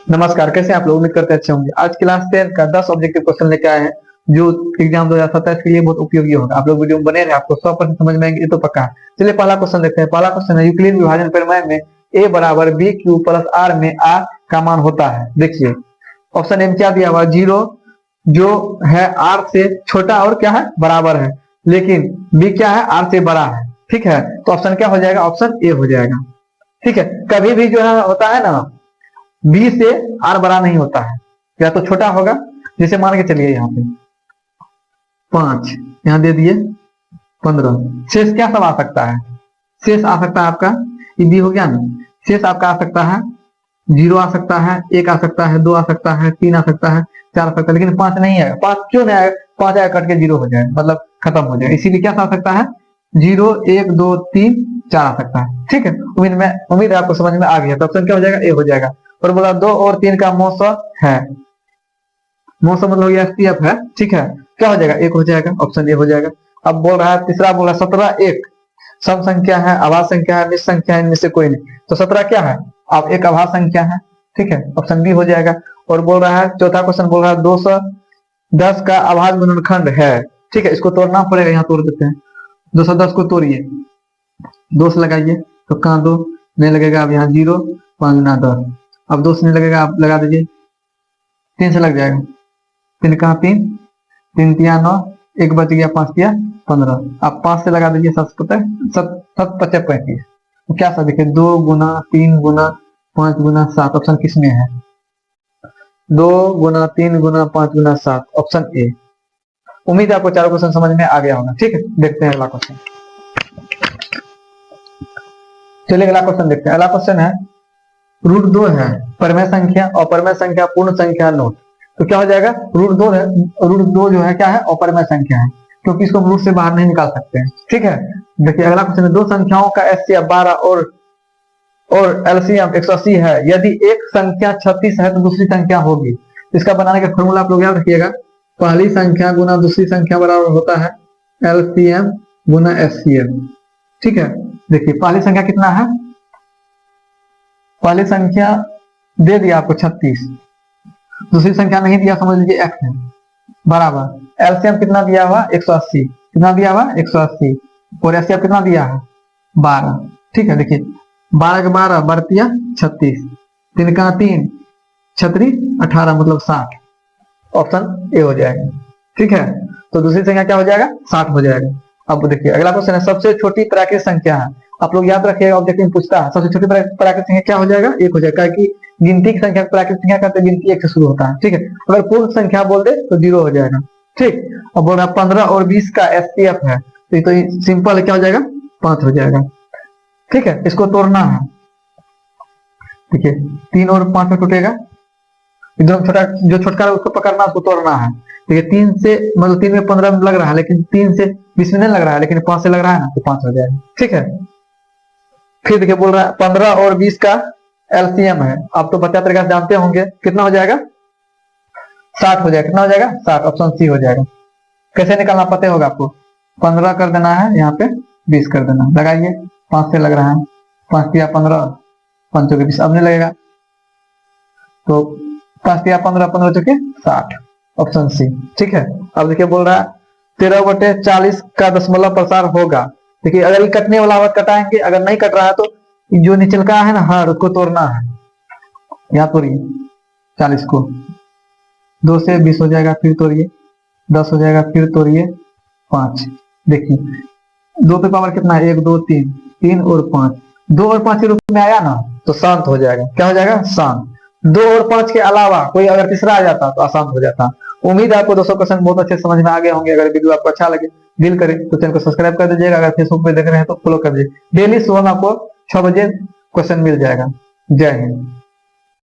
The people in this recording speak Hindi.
नमस्कार, कैसे हैं आप लोग? उम्मीद करते हैं अच्छे होंगे। आज क्लास 10 का 10 ऑब्जेक्टिव क्वेश्चन लेके आए हैं जो एग्जाम 2027 के लिए बहुत उपयोगी होगा। आप लोग वीडियो में बने रहे, आपको 100% समझ में आएंगे, ये तो पक्का है। चलिए पहला क्वेश्चन देखते हैं। पहला क्वेश्चन है, यूक्लिड विभाजन प्रमेय में a बराबर बी क्यू प्लस आर में r का मान होता है। देखिए ऑप्शन ए क्या दिया हुआ, 0 जो है r से छोटा और क्या है बराबर है, लेकिन b क्या है r से बड़ा है। ठीक है, तो ऑप्शन क्या हो जाएगा? ऑप्शन ए हो जाएगा। ठीक है, कभी भी जो है होता है ना, बी से आर बड़ा नहीं होता है, या तो छोटा होगा। जैसे मान के चलिए यहाँ पे 5 यहाँ दे दिए 15, शेष क्या सब आ सकता है? शेष आ सकता है आपका, ये बी हो गया ना, शेष आपका आ सकता है 0 आ सकता है, 1 आ सकता है, 2 आ सकता है, 3 आ सकता है, 4 आ सकता है, लेकिन 5 नहीं आएगा। 5 क्यों नहीं आएगा? 5 आएगा कट के 0 हो जाए, मतलब खत्म हो जाए। इसीलिए क्या आ सकता है? 0 1 2 3 4 आ सकता है। ठीक है, उम्मीद है आपको समझ में आ गया। तो ऑप्शन क्या हो जाएगा? ए हो जाएगा। और बोला 2 और 3 का मौसम है, मौसम मतलब ये एसटीएफ है। ठीक है, क्या हो जाएगा? एक हो जाएगा, ऑप्शन ए हो जाएगा। अब बोल रहा है तीसरा, बोला 17 एक सम संख्या है, आभाज्य संख्या है, मिश्र संख्या है, इनमें से कोई नहीं। तो 17 क्या है? अब एक आभाज्य संख्या है। ठीक है, ऑप्शन बी हो जाएगा। और बोल रहा है चौथा क्वेश्चन, बोल रहा है 210 का अभाज्य गुणनखंड है। ठीक है, इसको तोड़ना पड़ेगा, यहाँ तोड़ देते हैं। 210 को तोड़िए, 2 से लगाइए तो कहाँ 2 नहीं लगेगा। अब यहाँ 0 5 गुना 10, अब 2 से नहीं लगेगा, आप लगा दीजिए 3 से लग जाएगा। 3 कहाँ 3 3 तिया 9, 1 बच गया, 5 तिया 15। आप 5 से लगा दीजिए, 7 7 55 35। तो क्या सा देखिए, 2 गुना 3 गुना 5 गुना 7, ऑप्शन किसमें है? 2 गुना 3 गुना 5 गुना 7, ऑप्शन ए। उम्मीद है आपको चारों क्वेश्चन समझ में आ गया होगा। ठीक है, देखते हैं अगला क्वेश्चन। चलिए अगला क्वेश्चन देखते हैं। अगला क्वेश्चन है √2 है परमेय संख्या, और परमेय संख्या पूर्ण संख्या नोट। तो क्या हो जाएगा? √2 है, √2 जो है क्या है? अपरमेय संख्या है, क्योंकि इसको रूट से बाहर नहीं निकाल सकते हैं। ठीक है, देखिए अगला क्वेश्चन है, दो संख्याओं का एचसीएफ 12 और एलसीएम 180 है। यदि एक संख्या 36 है तो दूसरी संख्या होगी। इसका बनाने का फॉर्मूला आप लोग याद रखिएगा, पहली संख्या गुना दूसरी संख्या बराबर होता है एलसीएम गुना एचसीएफ। ठीक है, देखिए पहली संख्या कितना है? पहली संख्या दे दिया आपको 36, दूसरी संख्या नहीं दिया, समझ लीजिए x है, बराबर एलसीएम कितना दिया हुआ? 180। कितना दिया हुआ? 180। और एचसीएफ कितना दिया है? 12। ठीक है, देखिए 12 के 12 बढ़तिया 36, 3 का 3 36 18, मतलब 60, ऑप्शन ए हो जाएगा। ठीक है, तो दूसरी संख्या क्या हो जाएगा? 60 हो जाएगा। अब देखिए अगला क्वेश्चन है, सबसे छोटी प्राकृतिक संख्या है। आप लोग याद रखिएगा, ऑब्जेक्टिव में पूछता है सबसे छोटी प्राकृतिक संख्या क्या हो जाएगा? 1 हो जाएगा, कि गिनती की संख्या प्राकृतिक संख्या करते गिनती 1 से शुरू होता है। ठीक है, अगर पूर्ण संख्या बोल दे तो 0 हो जाएगा। ठीक, अब बोल रहा 15 और 20 का एचसीएफ है, तो सिंपल है, क्या हो जाएगा? 5 हो जाएगा। ठीक है, इसको तोड़ना है। देखिए 3 और 5 में टूटेगा, एकदम छोटा जो छोटका है उसको पकड़ना, उसको तोड़ना है। देखिए 3 से मतलब 3 में 15 में लग रहा है, लेकिन 3 से 20 में नहीं लग रहा है, लेकिन 5 से लग रहा है ना, तो 5 हो जाएगा। ठीक है, फिर देखिए बोल रहा है 15 और 20 का एलसीएम है। आप तो बच्चा तरीका से जानते होंगे, कितना हो जाएगा? 60 हो जाएगा। कितना हो जाएगा? 60, ऑप्शन सी हो जाएगा। कैसे निकालना पता होगा आपको? 15 कर देना है, यहाँ पे 20 कर देना, लगाइए 5 से लग रहा है, 5 तिया 15 5 चौके 20, अब नहीं लगेगा, तो 5 तिया 15 15 चौके 60, ऑप्शन सी। ठीक है, अब देखिए बोल रहा है 13/40 का दशमलव प्रसार होगा। देखिए अगर ये कटने वाला हुआ कटाएंगे, अगर नहीं कट रहा है तो जो नीचे का है ना हर, उसको तोड़ना है। यहाँ तोड़िए 40 को, 2 से 20 हो जाएगा, फिर तोड़िए 10 हो जाएगा, फिर तोड़िए 5। देखिए 2 पे पावर कितना है? 1 2 3, 3 और 5, 2 और 5 के रूप में आया ना, तो शांत हो जाएगा। क्या हो जाएगा? शांत। 2 और 5 के अलावा कोई अगर तीसरा आ जाता तो अशांत हो जाता। उम्मीद है आपको 200 क्वेश्चन बहुत अच्छे समझ में आ गए होंगे। अगर वीडियो आपको अच्छा लगे, दिल करे तो चैनल को सब्सक्राइब कर दीजिएगा। अगर फेसबुक पे देख रहे हैं तो फॉलो कर दीजिए। डेली सुबह में आपको 6 बजे क्वेश्चन मिल जाएगा। जय हिंद।